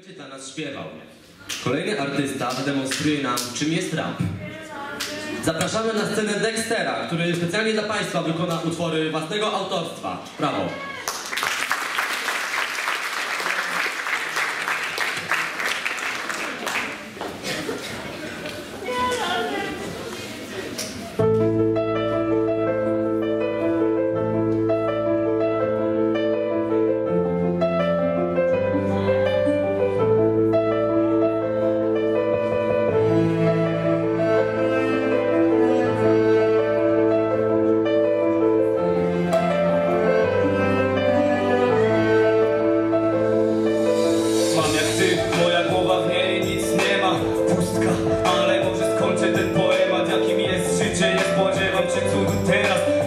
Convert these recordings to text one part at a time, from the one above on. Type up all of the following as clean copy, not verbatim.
będzie dla nas śpiewał. Kolejny artysta zademonstruje nam, czym jest rap. Zapraszamy na scenę Dextera, który specjalnie dla Państwa wykona utwory własnego autorstwa. Brawo!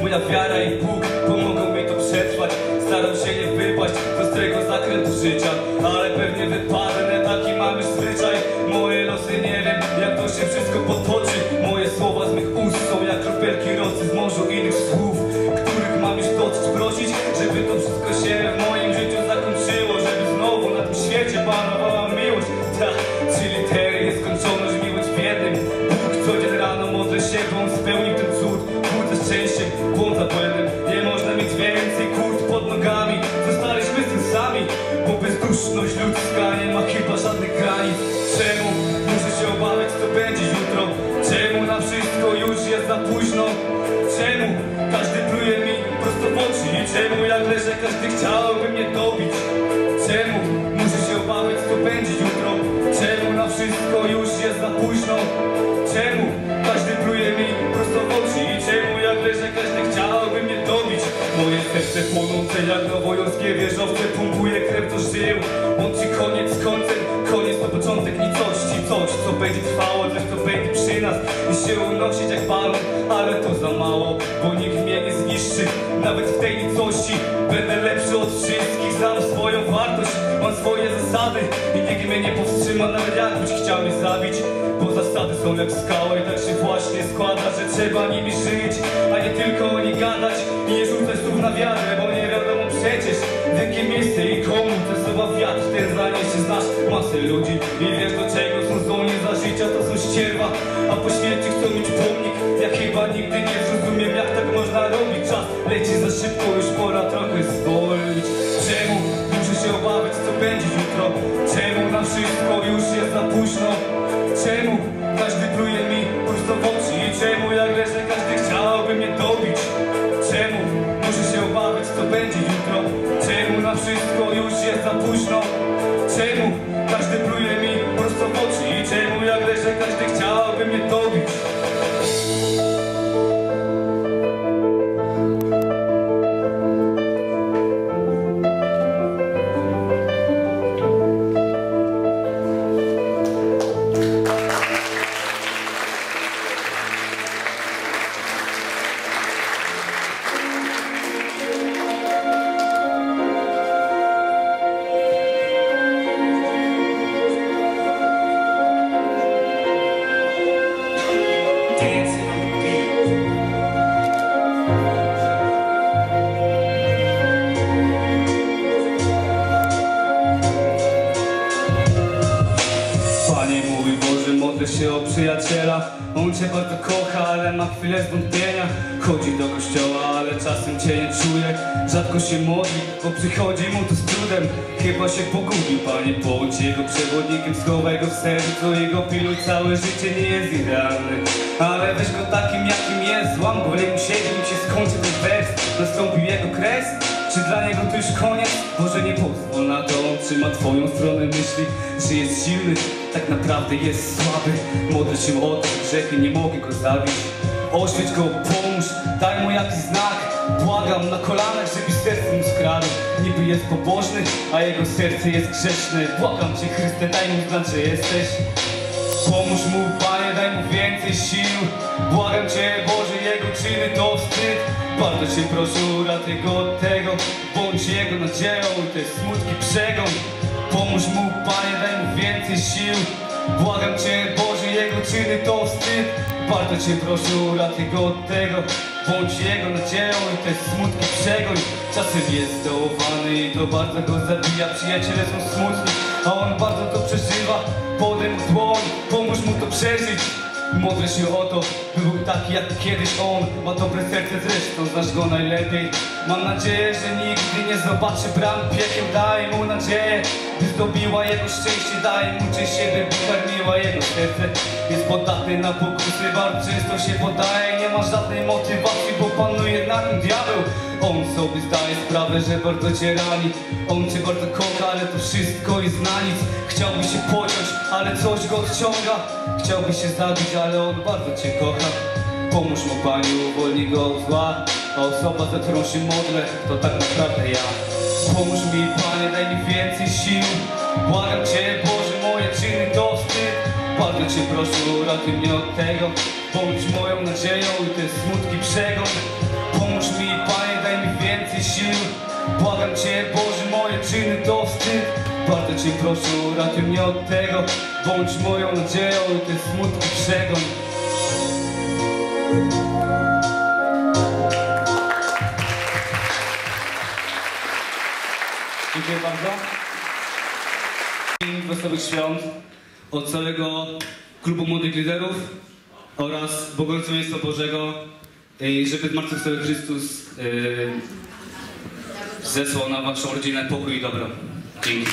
Moja wiara i Bóg pomogą mi to przetrwać. Staram się nie wypaść z ostrego zakrętu życia, ale pewnie wypadnę, taki mamy zwyczaj. Moje losy nie wiem, jak to się wszystko potoczy. Moje słowa z mych ust są jak kropelki rosy z morzu innych słów, których mam już dosyć prosić, żeby to wszystko się w moim życiu zakończyło, żeby znowu na tym świecie panowała miłość. Ta, 3 litery, nieskończoność, miłość w jednym. Bóg codziennie rano modlę się, bo on spełnił ten cud. Budzę szczęście, błąd za błędem. Nie można mieć więcej kurt pod nogami. Zostaliśmy z tym sami, bo bezduszność ludzka nie ma chyba żadnych granic. Czemu muszę się obawiać, co będzie jutro? Czemu na wszystko już jest za późno? Czemu każdy pluje mi prosto w oczy? I czemu jak leżę, każdy chciałby mnie dobić? Czemu muszę się obawiać, co będzie jutro? Czemu na wszystko już jest za późno? Czemu każdy pluje mi prosto w oczy? I czemu jak leżę, każdy chciałby mnie dobić? Moje serce płonące jak nowojorskie wieżowce pompuje krew do żył. Łączy koniec z końcem, koniec to początek nicości. Coś, co będzie trwało, coś, co będzie przy nas i się unosić jak balon. Ale to za mało, bo nikt mnie nie zniszczy. Nawet w tej nicości będę lepszy od wszystkich. Znam swoją wartość, mam swoje zasady i nikt mnie nie powstrzyma, nawet jakbyś chciał mnie zabić. Bo zasady są jak skały, tak się właśnie składa, że trzeba nimi żyć, a nie tylko o nich gadać i nie rzucać słów na wiarę, bo nie wiadomo przecież w jakie miejsce i komu te słowa wiatr ten zaniesie. Znasz masę ludzi i wiesz do czego są zdolni za życia, to są ścierwa, a po śmierci chcą mieć pomnik. Ja chyba nigdy nie zrozumiem, jak tak można robić. Czas leci za szybko, już pora trochę zwolnić. Czemu muszę się obawiać, co będzie jutro? Czemu na wszystko już jest za późno? Czemu każdy pluje mi prosto w oczy? I czemu jak leżę, każdy chciałby mnie dobić? Czemu muszę się obawiać, co będzie jutro? Czemu na wszystko już jest za późno? Czemu każdy pluje mi prosto w oczy? I czemu jak leżę, każdy chciałby mnie dobić? Panie mój Boże, modlę się o przyjaciela. On Cię bardzo kocha, ale ma chwilę zwątpienia. Chodzi do kościoła, ale czasem Cię nie czuje. Rzadko się modli, bo przychodzi mu to z trudem. Chyba się pogubił, Panie, bądź jego przewodnikiem. Schowaj go w sercu, jego piluj, całe życie nie jest idealne. Ale weź go takim jakim jest, złam go, niech mu siedzi, nim się skończy ten wers. Nastąpił jego kres, czy dla niego to już koniec? Boże, nie pozwól na to, on trzyma Twoją stronę myśli, że jest silny, tak naprawdę jest słaby. Modlę się o to, że grzechy nie mogę go zabić. Oświeć go, pomóż, daj mu jakiś znak. Błagam na kolanach, żeby serce mu skradł. Niby jest pobożny, a jego serce jest grzeszne. Błagam Cię, Chryste, daj mu znać, że jesteś. Pomóż mu, Panie, daj mu więcej sił. Błagam Cię, Boże, jego czyny to wstyd. Bardzo Cię proszę, uratuj go od tego. Bądź jego nadzieją, te smutki przegon. Pomóż mu, Panie, daj mu więcej sił. Błagam Cię, Boże, jego czyny to wstyd. Bardzo Cię proszę, uratuj go od tego. Bądź jego nadzieją i te smutki przegoń. Czasem jest dołowany i to bardzo go zabija. Przyjaciele są smutni, a on bardzo to przeżywa. Podaj mu dłoń, pomóż mu to przeżyć. Modlę się o to, by był taki jak kiedyś on. Ma dobre serce zresztą, znasz go najlepiej. Mam nadzieję, że nigdy nie zobaczy bram piekieł. Daj mu nadzieję, by zdobiła jego szczęście. Daj mu część siebie, by karmiła jego serce. Jest podatny na pokusy, bardzo często się podaje. Nie ma żadnej motywacji, bo panuje nad nim diabeł. On sobie zdaje sprawę, że bardzo cię rani. On cię bardzo kocha, ale to wszystko jest na nic. Chciałby się pociąć, ale coś go odciąga. Chciałby się zabić, ale on bardzo cię kocha. Pomóż mu, Panie, uwolnij go od zła. A osoba, za którą się modlę, to tak naprawdę ja. Pomóż mi, Panie, daj mi więcej sił. Błagam Cię, Boże, moje czyny to wstyd. Bardzo Cię proszę, uratuj mnie od tego. Bądź moją nadzieją i te smutki przegon. Pomóż mi, Panie, daj mi więcej sił. Błagam Cię, Boże, moje czyny to wstyd. Bardzo Cię proszę, uratuj mnie od tego. Bądź moją nadzieją i te smutki przegon. Dziękuję bardzo. Wesołych świąt od całego klubu młodych liderów oraz błogosławieństwa Bożego, żeby zmartwychwstały Chrystus zesłał na waszą rodzinę pokój i dobro. Dzięki.